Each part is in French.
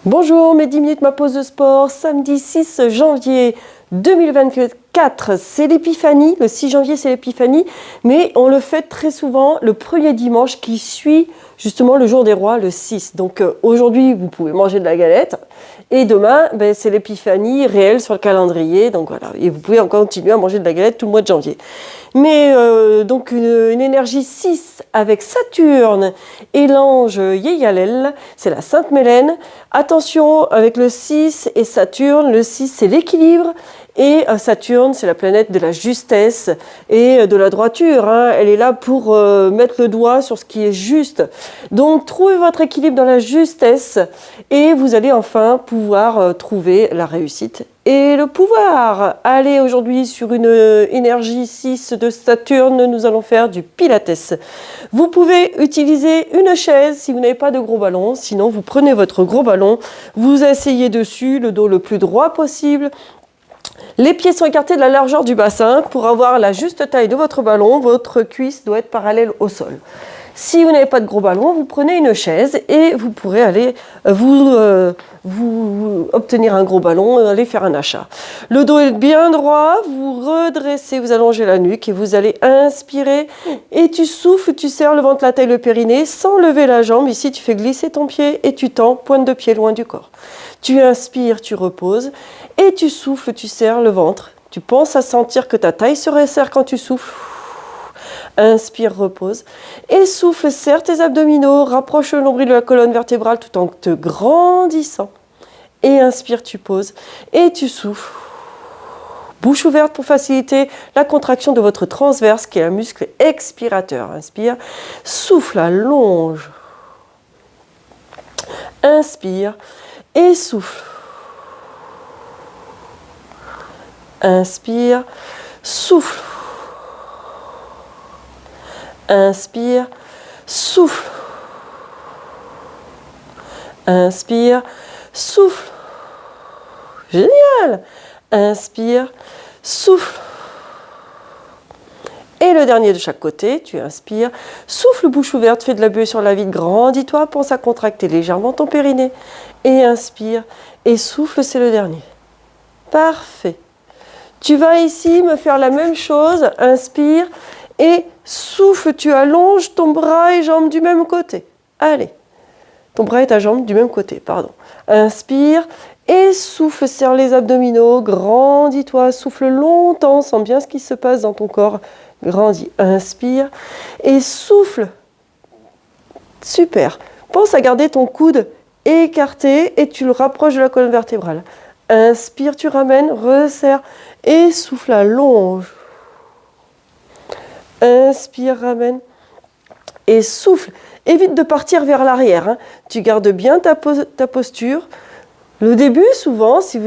Bonjour, mes 10 minutes, ma pause de sport, samedi 6 janvier 2024, c'est l'épiphanie, le 6 janvier c'est l'épiphanie, mais on le fait très souvent le premier dimanche qui suit justement le jour des rois, le 6. Donc aujourd'hui vous pouvez manger de la galette et demain c'est l'épiphanie réelle sur le calendrier, donc voilà, et vous pouvez encore continuer à manger de la galette tout le mois de janvier. Mais donc une énergie 6 avec Saturne et l'ange Yeyalel, c'est la Sainte Mélène. Attention avec le 6 et Saturne, le 6 c'est l'équilibre et Saturne c'est la planète de la justesse et de la droiture. Elle est là pour mettre le doigt sur ce qui est juste. Donc trouvez votre équilibre dans la justesse et vous allez enfin pouvoir trouver la réussite et le pouvoir. Allez, aujourd'hui sur une énergie 6 de Saturne, nous allons faire du Pilates. Vous pouvez utiliser une chaise si vous n'avez pas de gros ballon, sinon vous prenez votre gros ballon, vous asseyez dessus, le dos le plus droit possible. Les pieds sont écartés de la largeur du bassin pour avoir la juste taille de votre ballon, votre cuisse doit être parallèle au sol. Si vous n'avez pas de gros ballon, vous prenez une chaise et vous pourrez aller vous obtenir un gros ballon et aller faire un achat. Le dos est bien droit, vous redressez, vous allongez la nuque et vous allez inspirer et tu souffles, tu serres le ventre, la taille, le périnée sans lever la jambe. Ici, tu fais glisser ton pied et tu tends, pointe de pied loin du corps. Tu inspires, tu reposes et tu souffles, tu serres le ventre. Tu penses à sentir que ta taille se resserre quand tu souffles. Inspire, repose. Et souffle, serre tes abdominaux, rapproche le nombril de la colonne vertébrale tout en te grandissant. Et inspire, tu poses. Et tu souffles. Bouche ouverte pour faciliter la contraction de votre transverse qui est un muscle expirateur. Inspire. Souffle, allonge. Inspire. Et souffle. Inspire. Souffle. Inspire, souffle. Inspire, souffle. Génial. Inspire, souffle. Et le dernier de chaque côté, tu inspires, souffle, bouche ouverte, fais de la buée sur la vide, grandis-toi, pense à contracter légèrement ton périnée. Et inspire, et souffle, c'est le dernier. Parfait. Tu vas ici me faire la même chose, inspire, et souffle, tu allonges ton bras et jambe du même côté. Allez, ton bras et ta jambe du même côté, pardon. Inspire et souffle, serre les abdominaux, grandis-toi, souffle longtemps, sens bien ce qui se passe dans ton corps. Grandis, inspire et souffle. Super. Pense à garder ton coude écarté et tu le rapproches de la colonne vertébrale. Inspire, tu ramènes, resserre et souffle, allonge. Inspire, ramène et souffle. Évite de partir vers l'arrière. Tu gardes bien ta posture. Le début, souvent, c'est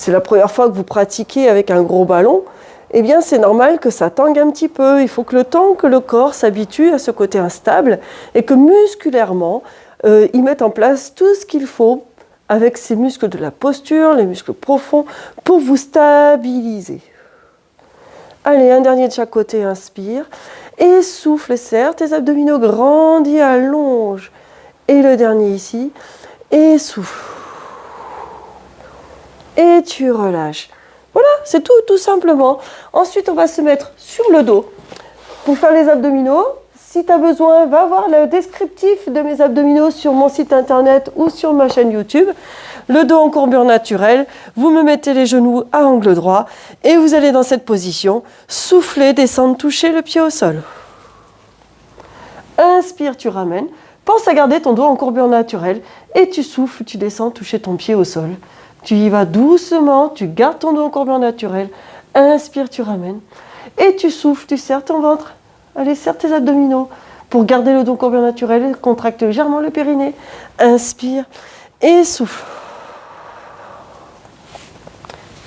la première fois que vous pratiquez avec un gros ballon, eh bien c'est normal que ça tangue un petit peu. Il faut que le temps que le corps s'habitue à ce côté instable et que musculairement, il mette en place tout ce qu'il faut avec ses muscles de la posture, les muscles profonds, pour vous stabiliser. Allez, un dernier de chaque côté, inspire. Et souffle, serre tes abdominaux, grandis, allonge. Et le dernier ici. Et souffle. Et tu relâches. Voilà, c'est tout simplement. Ensuite, on va se mettre sur le dos pour faire les abdominaux. Si tu as besoin, va voir le descriptif de mes abdominaux sur mon site internet ou sur ma chaîne YouTube. Le dos en courbure naturelle, vous me mettez les genoux à angle droit et vous allez dans cette position, souffler, descendre, toucher le pied au sol. Inspire, tu ramènes, pense à garder ton dos en courbure naturelle et tu souffles, tu descends, toucher ton pied au sol. Tu y vas doucement, tu gardes ton dos en courbure naturelle, inspire, tu ramènes et tu souffles, tu serres ton ventre. Allez, serre tes abdominaux pour garder le dos en courbure naturelle, contracte légèrement le périnée, inspire et souffle.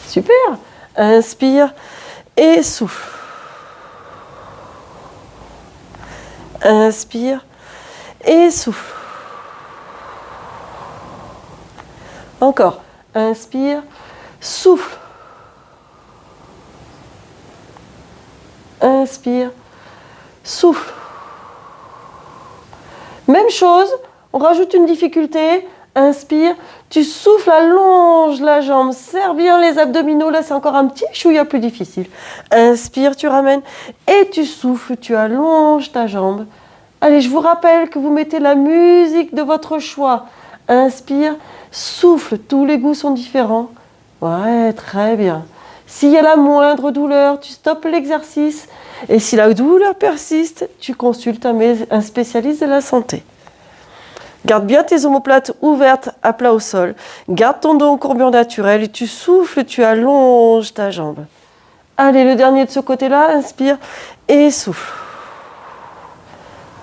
Super. Inspire et souffle. Inspire et souffle. Encore. Inspire, souffle. Inspire, souffle. Même chose, On rajoute une difficulté. Inspire, tu souffles, allonge la jambe, serre bien les abdominaux. Là, c'est encore un petit chouïa plus difficile. Inspire, tu ramènes et tu souffles, tu allonges ta jambe. Allez, je vous rappelle que vous mettez la musique de votre choix. Inspire, souffle, tous les goûts sont différents. Ouais, très bien. S'il y a la moindre douleur, tu stoppes l'exercice. Et si la douleur persiste, tu consultes un spécialiste de la santé. Garde bien tes omoplates ouvertes à plat au sol. Garde ton dos en courbure naturelle et tu souffles, tu allonges ta jambe. Allez, le dernier de ce côté-là, inspire et souffle.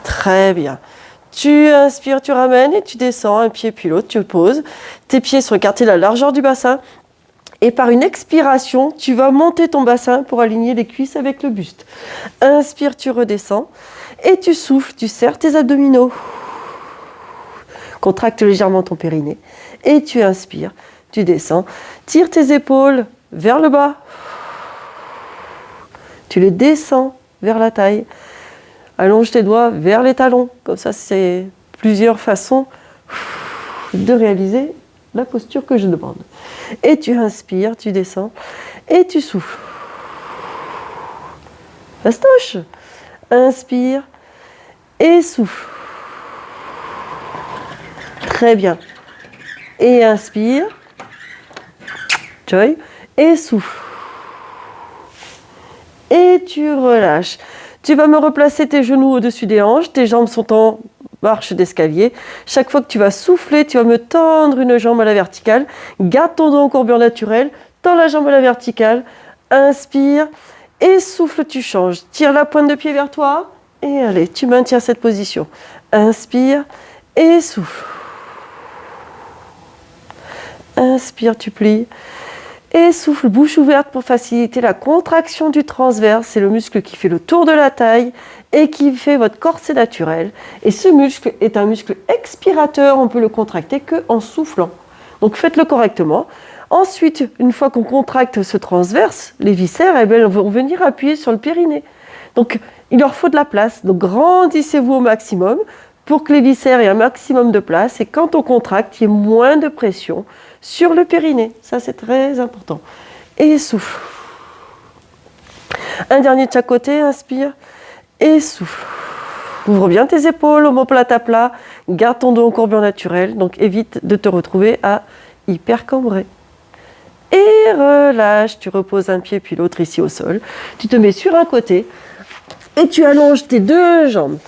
Très bien. Tu inspires, tu ramènes et tu descends un pied puis l'autre, tu poses. Tes pieds sont écartés de la largeur du bassin. Et par une expiration, tu vas monter ton bassin pour aligner les cuisses avec le buste. Inspire, tu redescends et tu souffles, tu serres tes abdominaux. Contracte légèrement ton périnée et tu inspires, tu descends, tire tes épaules vers le bas, tu les descends vers la taille, allonge tes doigts vers les talons, comme ça c'est plusieurs façons de réaliser la posture que je demande. Et tu inspires, tu descends et tu souffles. Fastoche. Inspire et souffle. Très bien. Et inspire. Joy. Et souffle. Et tu relâches. Tu vas me replacer tes genoux au-dessus des hanches. Tes jambes sont en marche d'escalier. Chaque fois que tu vas souffler, tu vas me tendre une jambe à la verticale. Garde ton dos en courbure naturelle. Tends la jambe à la verticale. Inspire. Et souffle, tu changes. Tire la pointe de pied vers toi. Et allez, tu maintiens cette position. Inspire. Et souffle. Inspire, tu plies. Et souffle, bouche ouverte pour faciliter la contraction du transverse. C'est le muscle qui fait le tour de la taille et qui fait votre corset naturel. Et ce muscle est un muscle expirateur. On peut le contracter qu'en soufflant. Donc faites-le correctement. Ensuite, une fois qu'on contracte ce transverse, les viscères vont venir appuyer sur le périnée. Donc il leur faut de la place. Donc grandissez-vous au maximum pour que les viscères aient un maximum de place. Et quand on contracte, il y ait moins de pression sur le périnée. Ça, c'est très important. Et souffle. Un dernier de chaque côté, inspire et souffle. Ouvre bien tes épaules, omoplate à plat. Garde ton dos en courbure naturelle. Donc évite de te retrouver à hyper cambré. Et relâche. Tu reposes un pied puis l'autre ici au sol. Tu te mets sur un côté et tu allonges tes deux jambes.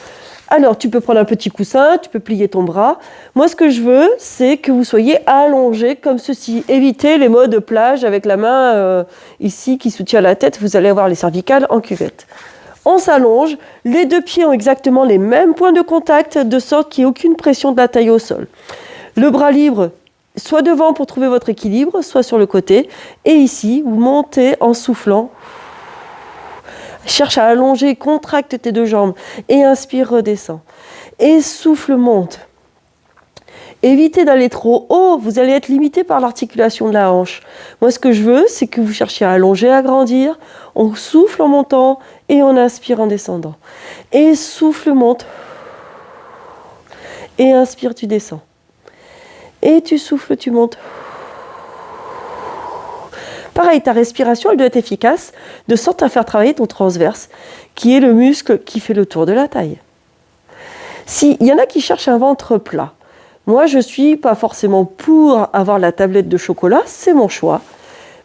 Alors, tu peux prendre un petit coussin, tu peux plier ton bras. Moi, ce que je veux, c'est que vous soyez allongés comme ceci. Évitez les modes plage avec la main ici qui soutient la tête. Vous allez avoir les cervicales en cuvette. On s'allonge. Les deux pieds ont exactement les mêmes points de contact, de sorte qu'il n'y ait aucune pression de la taille au sol. Le bras libre, soit devant pour trouver votre équilibre, soit sur le côté. Et ici, vous montez en soufflant. Cherche à allonger, contracte tes deux jambes et inspire, redescends. Et souffle, monte. Évitez d'aller trop haut, vous allez être limité par l'articulation de la hanche. Moi, ce que je veux, c'est que vous cherchiez à allonger, à grandir. On souffle en montant et on inspire en descendant. Et souffle, monte. Et inspire, tu descends. Et tu souffles, tu montes. Pareil, ta respiration, elle doit être efficace, de sorte à faire travailler ton transverse, qui est le muscle qui fait le tour de la taille. S'il y en a qui cherchent un ventre plat, moi je ne suis pas forcément pour avoir la tablette de chocolat, c'est mon choix.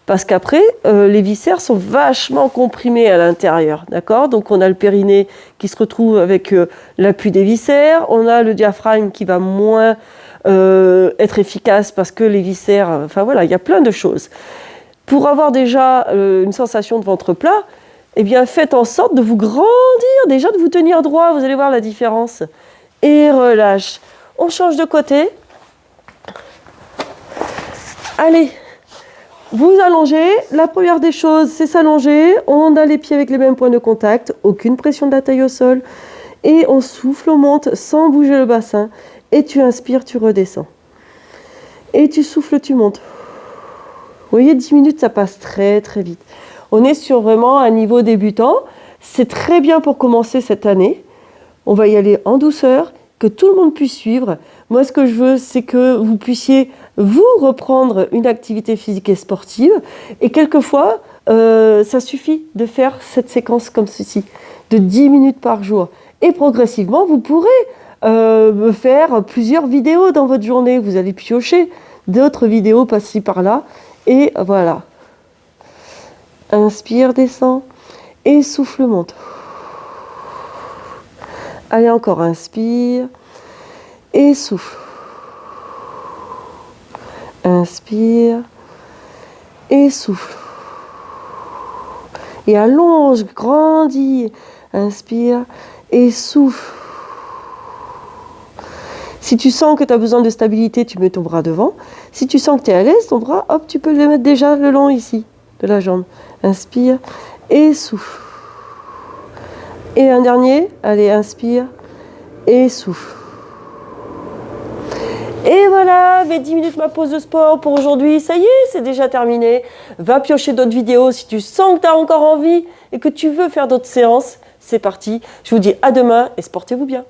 Parce qu'après, les viscères sont vachement comprimés à l'intérieur, d'accord ? Donc on a le périnée qui se retrouve avec l'appui des viscères, on a le diaphragme qui va moins être efficace parce que les viscères... Enfin voilà, il y a plein de choses. Pour avoir déjà une sensation de ventre plat, eh bien faites en sorte de vous grandir, déjà de vous tenir droit, vous allez voir la différence. Et relâche. On change de côté. Allez, vous allongez. La première des choses, c'est s'allonger. On a les pieds avec les mêmes points de contact, aucune pression de la taille au sol. Et on souffle, on monte sans bouger le bassin. Et tu inspires, tu redescends. Et tu souffles, tu montes. Vous voyez, 10 minutes, ça passe très très vite. On est sur vraiment un niveau débutant. C'est très bien pour commencer cette année. On va y aller en douceur que tout le monde puisse suivre. Moi, ce que je veux, c'est que vous puissiez, vous, reprendre une activité physique et sportive. Et quelquefois, ça suffit de faire cette séquence comme ceci, de 10 minutes par jour. Et progressivement, vous pourrez faire plusieurs vidéos dans votre journée. Vous allez piocher d'autres vidéos par-ci par-là. Et voilà. Inspire, descend. Et souffle, monte. Allez, encore, inspire. Et souffle. Inspire. Et souffle. Et allonge, grandis. Inspire et souffle. Si tu sens que tu as besoin de stabilité, tu mets ton bras devant. Si tu sens que tu es à l'aise, ton bras, hop, tu peux le mettre déjà le long ici, de la jambe. Inspire et souffle. Et un dernier, allez, inspire et souffle. Et voilà, mes 10 minutes ma pause de sport pour aujourd'hui, ça y est, c'est déjà terminé. Va piocher d'autres vidéos si tu sens que tu as encore envie et que tu veux faire d'autres séances. C'est parti, je vous dis à demain et sportez-vous bien.